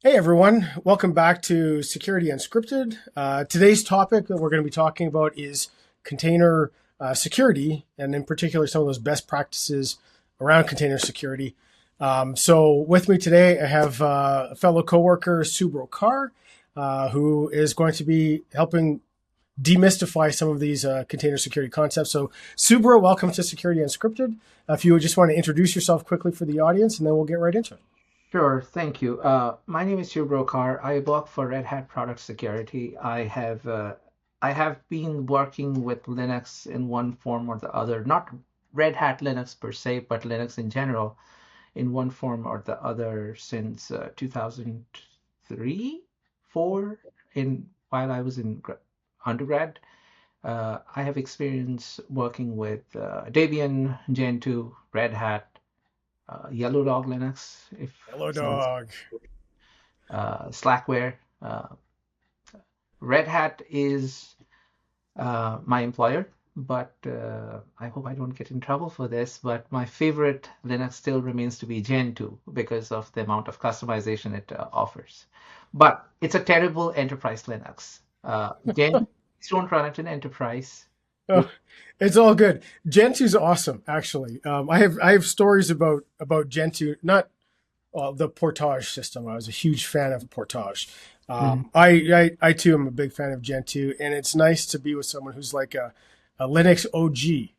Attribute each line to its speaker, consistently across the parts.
Speaker 1: Hey everyone, welcome back to Security Unscripted. Today's topic that we're going to be talking about is container security, and in particular, some of those best practices around container security. So, with me today, I have a fellow coworker, Subhro, who is going to be helping demystify some of these container security concepts. So, Subhro, welcome to Security Unscripted. If you would just want to introduce yourself quickly for the audience, and then we'll get right into it.
Speaker 2: Sure, thank you. My name is Subhro. I work for Red Hat Product Security. I have been working with Linux in one form or the other, not Red Hat Linux per se, but Linux in general, in one form or the other since 2003, 4, in while I was in undergrad. I have experience working with Debian, Gentoo, Red Hat, Yellow Dog Linux, if
Speaker 1: Hello,
Speaker 2: someone's
Speaker 1: dog.
Speaker 2: Slackware. Red Hat is my employer, but I hope I don't get in trouble for this. But my favorite Linux still remains to be Gentoo because of the amount of customization it offers. But it's a terrible enterprise Linux. Gentoo, please don't run it in enterprise.
Speaker 1: Oh, it's all good. Gentoo's awesome, actually. I have stories about Gentoo, not the Portage system. I was a huge fan of Portage.
Speaker 2: Mhm.
Speaker 1: I too am a big fan of Gentoo, and it's nice to be with someone who's like a Linux OG.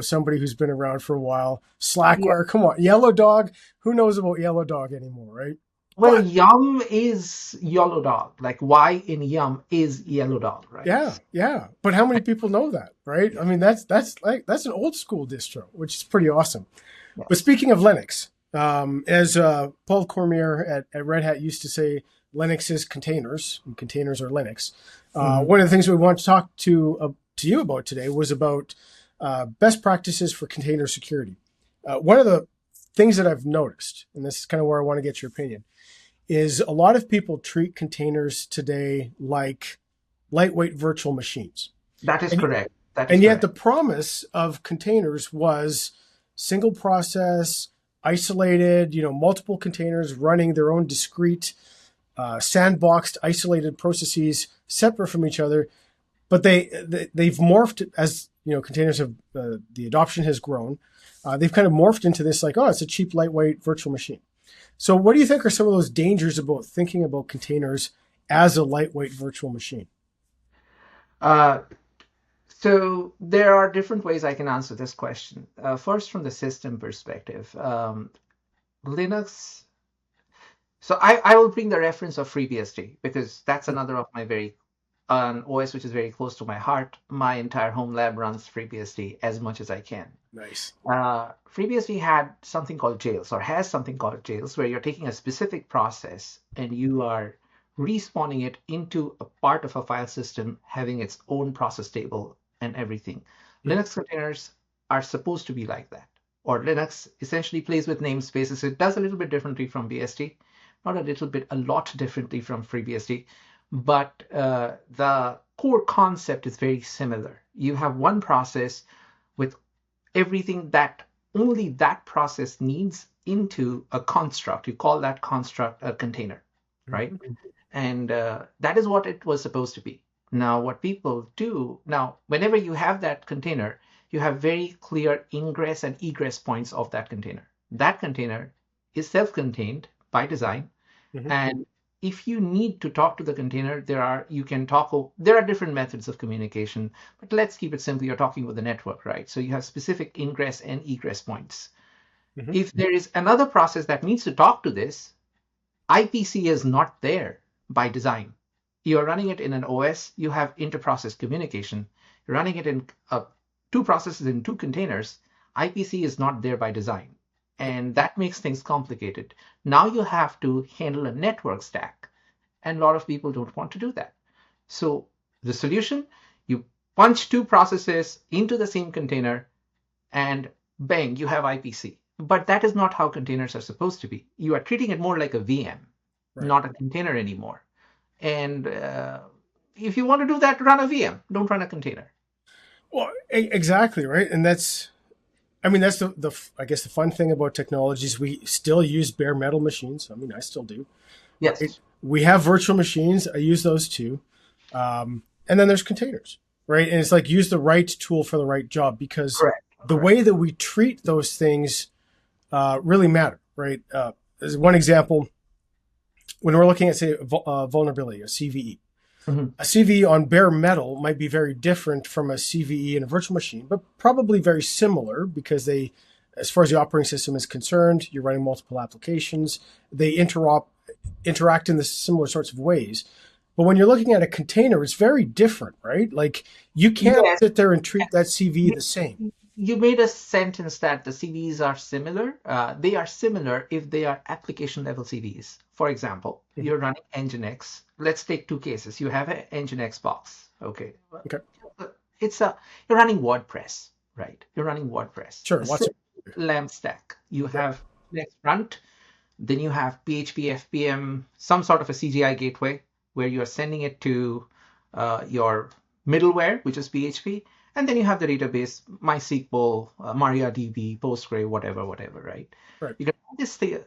Speaker 1: Somebody who's been around for a while.
Speaker 2: Yeah.
Speaker 1: Slackware, come on, Yellow Dog. Who knows about Yellow Dog anymore, right?
Speaker 2: Well,
Speaker 1: But
Speaker 2: Yum is yellow dog. Like Y in Yum is yellow dog, right?
Speaker 1: yeah, yeah. But how many people know that, right? I mean, that's an old school distro, which is pretty awesome. But
Speaker 2: Yes.
Speaker 1: speaking of Linux, as Paul Cormier at Red Hat used to say, Linux is containers, and containers are Linux.
Speaker 2: Mhm.
Speaker 1: One of the things we want to talk to you about today was about best practices for container security. One of the things that I've noticed, and this is kind of where I want to get your opinion, is a lot of people treat containers today like lightweight virtual machines.
Speaker 2: That is
Speaker 1: And
Speaker 2: correct. That is
Speaker 1: and yet
Speaker 2: correct.
Speaker 1: the promise of containers was single process, isolated, multiple containers running their own discrete, sandboxed, isolated processes separate from each other. But they've morphed as containers have the adoption has grown. They've kind of morphed into this like, oh, it's a cheap, lightweight virtual machine. So, what do you think are some of those dangers about thinking about containers as a lightweight virtual machine?
Speaker 2: Uh, so there are different ways I can answer this question. First, from the system perspective, Linux. So I will bring the reference of FreeBSD because that's another of my very an OS which is very close to my heart. My entire home lab runs FreeBSD as much as I can.
Speaker 1: Nice.
Speaker 2: FreeBSD had something called jails or has something called jails where you're taking a specific process and you are respawning it into a part of a file system having its own process table and everything. Linux containers are supposed to be like that. Or Linux essentially plays with namespaces. It does a little bit differently from BSD, not a little bit, a lot differently from FreeBSD, but the core concept is very similar. You have one process with everything that only that process needs into a construct. You call that construct a container, right?
Speaker 1: Mm-hmm.
Speaker 2: And that is what it was supposed to be. Now, what people do now, whenever you have that container, you have very clear ingress and egress points of that container. That container is self-contained by design,
Speaker 1: Mm-hmm.
Speaker 2: and if you need to talk to the container, there are different methods of communication, but let's keep it simple. You're talking with the network, right? So you have specific ingress and egress points.
Speaker 1: Mm-hmm.
Speaker 2: If there is another process that needs to talk to this, IPC is not there by design. You're running it in an OS, you have inter-process communication. You're running it in two processes in two containers. IPC is not there by design. And that makes things complicated. Now you have to handle a network stack. And a lot of people don't want to do that. So the solution, you punch two processes into the same container and bang, you have IPC. But that is not how containers are supposed to be. You are treating it more like a VM,
Speaker 1: Right.
Speaker 2: not a container anymore. And if you want to do that, run a VM. Don't run a container.
Speaker 1: Well, exactly right, and I mean, that's I guess the fun thing about technology is we still use bare metal machines. I mean, I still do. Right?
Speaker 2: Yes,
Speaker 1: We have virtual machines. I use those too. And then there's containers, right? And it's like use the right tool for the right job, because
Speaker 2: correct.
Speaker 1: the way that we treat those things really matter, right? As one example, when we're looking at, say, vulnerability, a CVE.
Speaker 2: Mm-hmm.
Speaker 1: A CVE on bare metal might be very different from a CVE in a virtual machine, but probably very similar because they, as far as the operating system is concerned, you're running multiple applications. They interact in the similar sorts of ways. But when you're looking at a container, it's very different, right? Like you can't
Speaker 2: Yes.
Speaker 1: sit there and treat that CVE the same.
Speaker 2: You made a sentence that the CVs are similar. They are similar if they are application level CVs. For example, you're running Nginx. Let's take two cases. You have an Nginx box. Okay.
Speaker 1: Okay.
Speaker 2: You're running WordPress, right? You're running WordPress.
Speaker 1: Sure. Lots of
Speaker 2: LAMP stack. You have Next front, then you have PHP, FPM, some sort of a CGI gateway where you're sending it to your middleware, which is PHP. And then you have the database, MySQL, MariaDB, Postgre, whatever, right?
Speaker 1: Right.
Speaker 2: You can just say,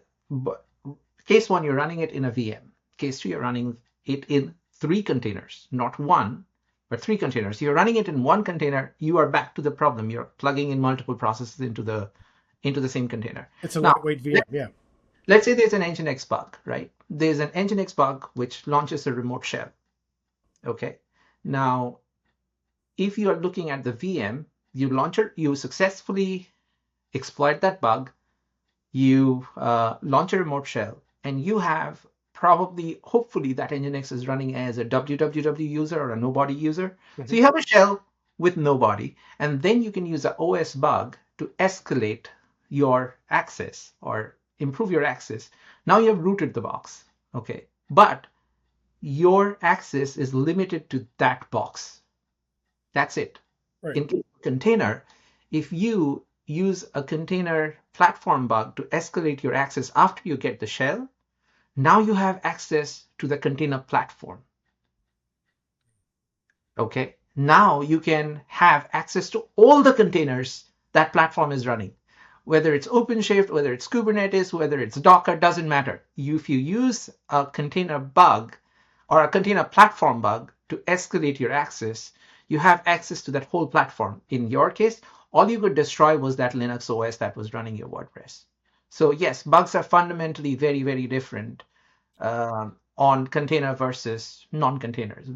Speaker 2: case one, you're running it in a VM. Case two, you're running it in 3 containers, not 1, but 3 containers. You're running it in 1 container. You are back to the problem. You're plugging in multiple processes into the same container.
Speaker 1: It's a lightweight VM, yeah.
Speaker 2: Let's say there's an Nginx bug, right? There's an Nginx bug which launches a remote shell. Okay. Now, if you are looking at the VM, you successfully exploit that bug, you launch a remote shell, and you have hopefully that Nginx is running as a www user or a nobody user. Mm-hmm. So you have a shell with nobody, and then you can use the OS bug to escalate your access or improve your access. Now you have rooted the box, okay? But your access is limited to that box. That's it. Right. In container, if you use a container platform bug to escalate your access after you get the shell, now you have access to the container platform. Okay. Now you can have access to all the containers that platform is running. Whether it's OpenShift, whether it's Kubernetes, whether it's Docker, doesn't matter. If you use a container bug or a container platform bug to escalate your access, you have access to that whole platform. In your case, all you could destroy was that Linux OS that was running your WordPress. So yes, bugs are fundamentally very, very different on container versus non-containers.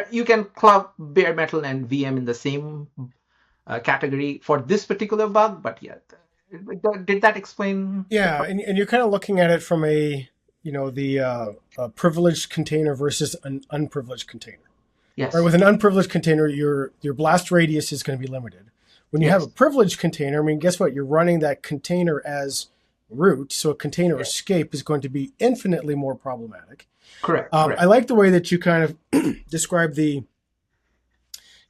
Speaker 2: You can club bare metal and VM in the same category for this particular bug, but yeah, did that explain?
Speaker 1: Yeah, and you're kind of looking at it from a privileged container versus an unprivileged container.
Speaker 2: Yes.
Speaker 1: Right, with an unprivileged container, your blast radius is going to be limited. When you have a privileged container, I mean, guess what? You're running that container as root, so a container escape is going to be infinitely more problematic.
Speaker 2: Correct.
Speaker 1: I like the way that you kind of describe the,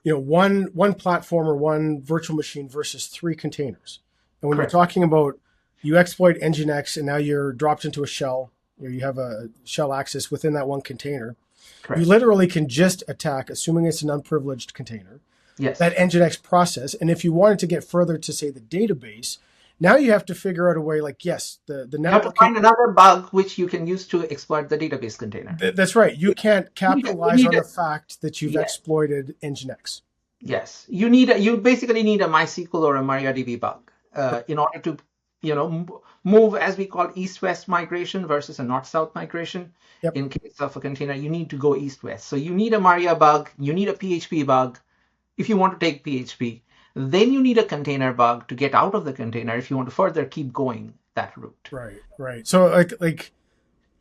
Speaker 1: one platform or one virtual machine versus 3 containers. And when you're talking about you exploit Nginx and now you're dropped into a shell, you have a shell access within that one container. Correct. You literally can just attack, assuming it's an unprivileged container, that Nginx process. And if you wanted to get further to, say, the database, now you have to figure out a way, like, yes, the network.
Speaker 2: You have to find another bug which you can use to exploit the database container.
Speaker 1: That's right. You can't capitalize on the fact that you've exploited Nginx.
Speaker 2: Yes. You basically need a MySQL or a MariaDB bug in order to move, as we call, east-west migration versus a north-south migration. Yep. In case of a container, you need to go east-west. So you need a Maria bug, you need a PHP bug if you want to take PHP. Then you need a container bug to get out of the container if you want to further keep going that route.
Speaker 1: Right. So like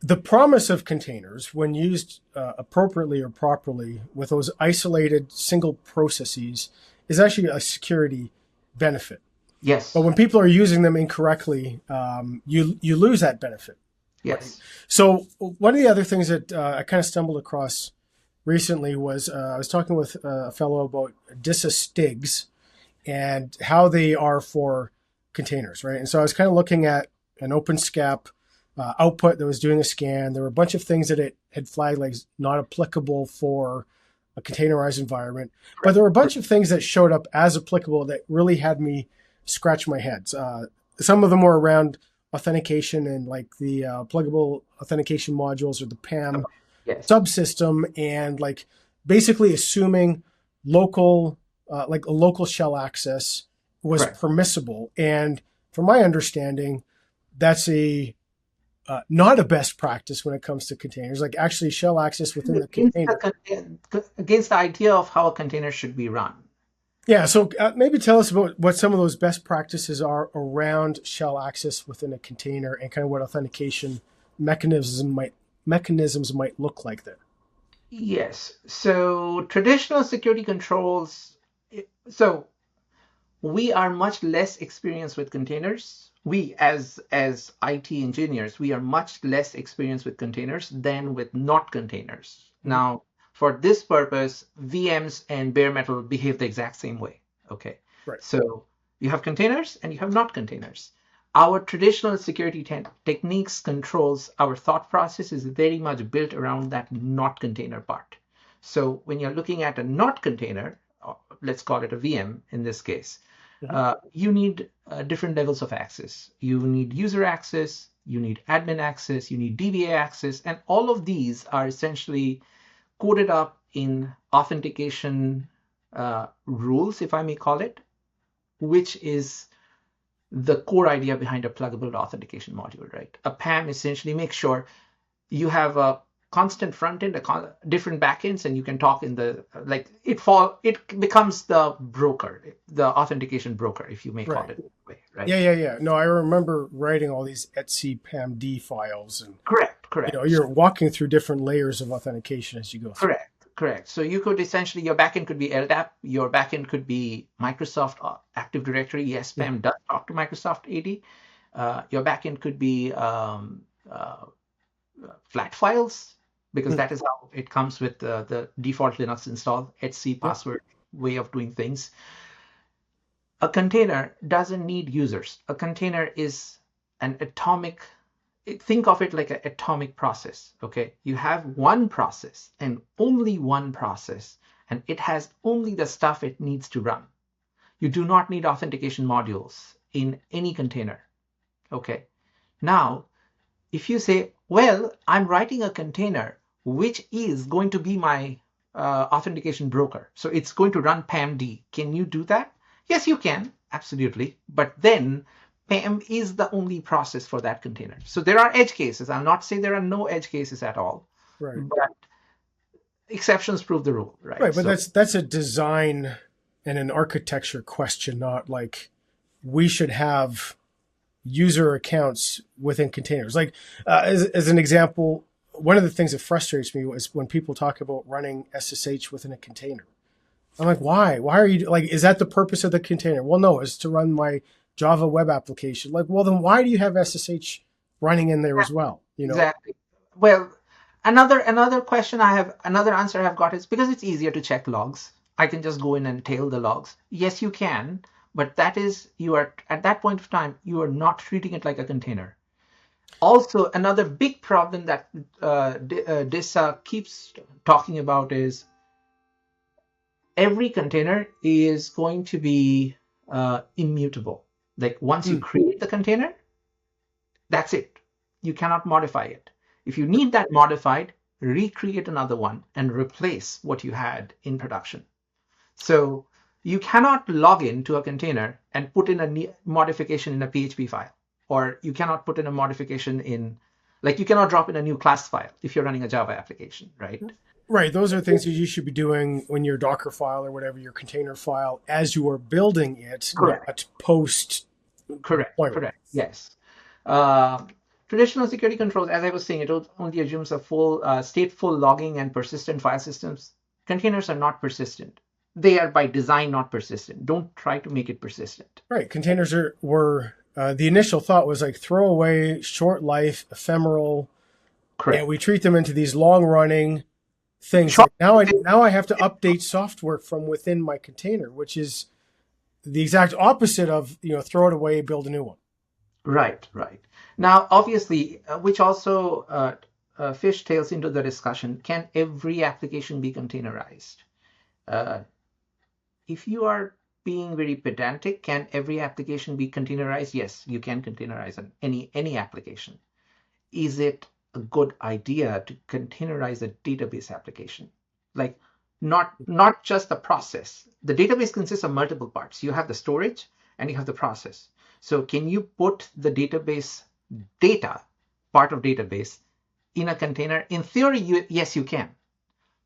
Speaker 1: the promise of containers, when used appropriately or properly with those isolated single processes, is actually a security benefit.
Speaker 2: Yes.
Speaker 1: But when people are using them incorrectly, you lose that benefit.
Speaker 2: Yes.
Speaker 1: Right? So one of the other things that I kind of stumbled across recently was I was talking with a fellow about disastigs and how they are for containers, right? And so I was kind of looking at an OpenSCAP output that was doing a scan. There were a bunch of things that it had flagged like not applicable for a containerized environment, but there were a bunch of things that showed up as applicable that really had me scratch my head. Some of them are around authentication and like the pluggable authentication modules or the PAM
Speaker 2: Yes,
Speaker 1: subsystem, and like basically assuming local, like a local shell access was
Speaker 2: correct.
Speaker 1: permissible. And from my understanding, that's a not a best practice when it comes to containers. Like actually, shell access within the
Speaker 2: Against
Speaker 1: container.
Speaker 2: against the idea of how a container should be run.
Speaker 1: Yeah, so maybe tell us about what some of those best practices are around shell access within a container, and kind of what authentication mechanisms might look like there.
Speaker 2: Yes. So traditional security controls. So we are much less experienced with containers. We, as IT engineers, we are much less experienced with containers than with not containers.
Speaker 1: Mhm.
Speaker 2: Now, for this purpose, VMs and bare metal behave the exact same way. Okay.
Speaker 1: Right.
Speaker 2: So you have containers and you have not containers. Our traditional security techniques controls our thought process is very much built around that not container part. So when you're looking at a not container, let's call it a VM in this case,
Speaker 1: Mhm.
Speaker 2: you need different levels of access. You need user access, you need admin access, you need DBA access, and all of these are essentially coded up in authentication rules, if I may call it, which is the core idea behind a pluggable authentication module, right? A PAM essentially makes sure you have a constant front end, different backends, and you can talk in the like it becomes the broker, the authentication broker, if you may call
Speaker 1: Right.
Speaker 2: it that way, right?
Speaker 1: Yeah. No, I remember writing all these etc pamd files, and
Speaker 2: Correct, correct.
Speaker 1: you're walking through different layers of authentication as you go through.
Speaker 2: Correct, correct. So you could essentially, your backend could be LDAP, your backend could be Microsoft Active Directory. Yes,
Speaker 1: Yeah.
Speaker 2: PAM does talk to Microsoft AD. Your backend could be flat files, because
Speaker 1: Mm.
Speaker 2: that is how it comes with the default Linux install, etc
Speaker 1: Yeah.
Speaker 2: password way of doing things. A container doesn't need users. A container is an atomic, think of it like an atomic process. Okay, you have one process and only one process, and it has only the stuff it needs to run. You do not need authentication modules in any container. Okay, now if you say, well, I'm writing a container which is going to be my authentication broker, so it's going to run PAMD, can you do that? Yes, you can, absolutely. But then PAM is the only process for that container. So there are edge cases. I'll not say there are no edge cases at all,
Speaker 1: Right.
Speaker 2: but exceptions prove the rule, right?
Speaker 1: Right, but
Speaker 2: So
Speaker 1: that's a design and an architecture question, not like we should have user accounts within containers. Like as an example, one of the things that frustrates me was when people talk about running SSH within a container. I'm like, why? Why are you like? Is that the purpose of the container? Well, no, it's to run my Java web application. Like, well, then why do you have SSH running in there as well?
Speaker 2: exactly. Well, another question I have, another answer I've got is because it's easier to check logs. I can just go in and tail the logs. Yes, you can, but that is, you are at that point of time, you are not treating it like a container. Also, another big problem that DISA keeps talking about is every container is going to be immutable. Like once you
Speaker 1: Mm,
Speaker 2: create the container, that's it. You cannot modify it. If you need that modified, recreate another one and replace what you had in production. So you cannot log into a container and put in a modification in a PHP file, or you cannot put in a modification in, like you cannot drop in a new class file if you're running a Java application, right?
Speaker 1: right. Those are things that you should be doing when your Docker file or whatever your container file as you are building it,
Speaker 2: Correct,
Speaker 1: not post
Speaker 2: correct,
Speaker 1: deployment.
Speaker 2: correct. Yes. Uh, Traditional security controls, as I was saying, it only assumes a full stateful logging and persistent file systems. Containers are not persistent. They are by design not persistent. Don't try to make it persistent.
Speaker 1: Right. Containers were the initial thought was like throw away, short life, ephemeral, and we
Speaker 2: Correct.
Speaker 1: treat them into these long running things.
Speaker 2: Short.
Speaker 1: Like now I have to update software from within my container, which is the exact opposite of throw it away, build a new one.
Speaker 2: Right, right. Now, obviously, which also fishtails into the discussion, can every application be containerized? Uh, if you are being very pedantic, can every application be containerized? Yes, you can containerize any application. Is it a good idea to containerize a database application? Like not just the process. The database consists of multiple parts. You have the storage and you have the process. So can you put the database data, part of database, in a container? In theory, yes, you can.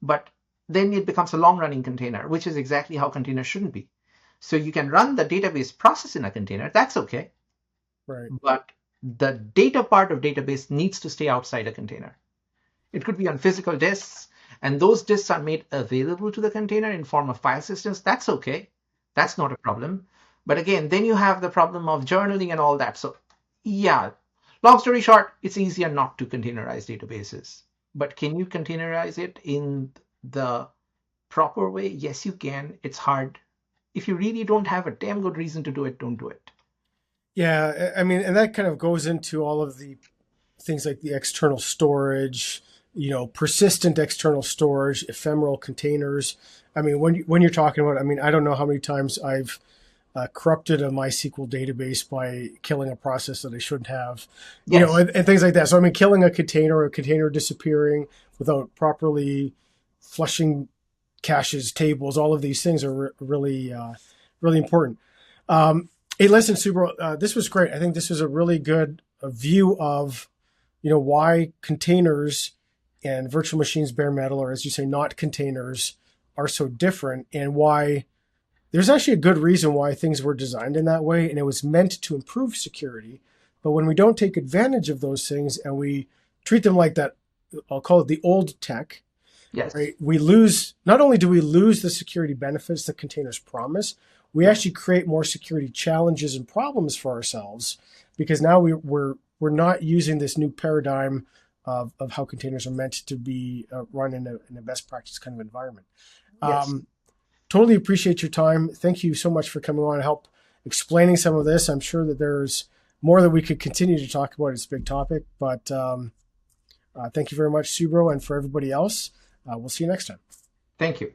Speaker 2: But then it becomes a long-running container, which is exactly how containers shouldn't be. So you can run the database process in a container. That's okay.
Speaker 1: Right.
Speaker 2: But the data part of database needs to stay outside a container. It could be on physical disks, and those disks are made available to the container in form of file systems. That's okay. That's not a problem. But again, then you have the problem of journaling and all that. So yeah, long story short, it's easier not to containerize databases. But can you containerize it in the proper way? Yes, you can. It's hard. If you really don't have a damn good reason to do it, don't do it.
Speaker 1: Yeah, I mean, and that kind of goes into all of the things like the external storage, persistent external storage, ephemeral containers. I mean, when you're talking about, I mean, I don't know how many times I've corrupted a MySQL database by killing a process that I shouldn't have,
Speaker 2: Yes.
Speaker 1: and things like that. So I mean, killing a container disappearing without properly flushing caches, tables, all of these things are really, really important. Hey, listen, Subhro, this was great. I think this was a really good view of, why containers and virtual machines, bare metal, or as you say, not containers, are so different, and why there's actually a good reason why things were designed in that way, and it was meant to improve security. But when we don't take advantage of those things and we treat them like that, I'll call it the old tech,
Speaker 2: Yes.
Speaker 1: right? We lose, not only do we lose the security benefits that containers promise, we actually create more security challenges and problems for ourselves, because now we're not using this new paradigm of how containers are meant to be run in a best practice kind of environment.
Speaker 2: Yes.
Speaker 1: Totally appreciate your time. Thank you so much for coming on and help explaining some of this. I'm sure that there's more that we could continue to talk about. It's a big topic, but thank you very much, Subhro, and for everybody else. We'll see you next time.
Speaker 2: Thank you.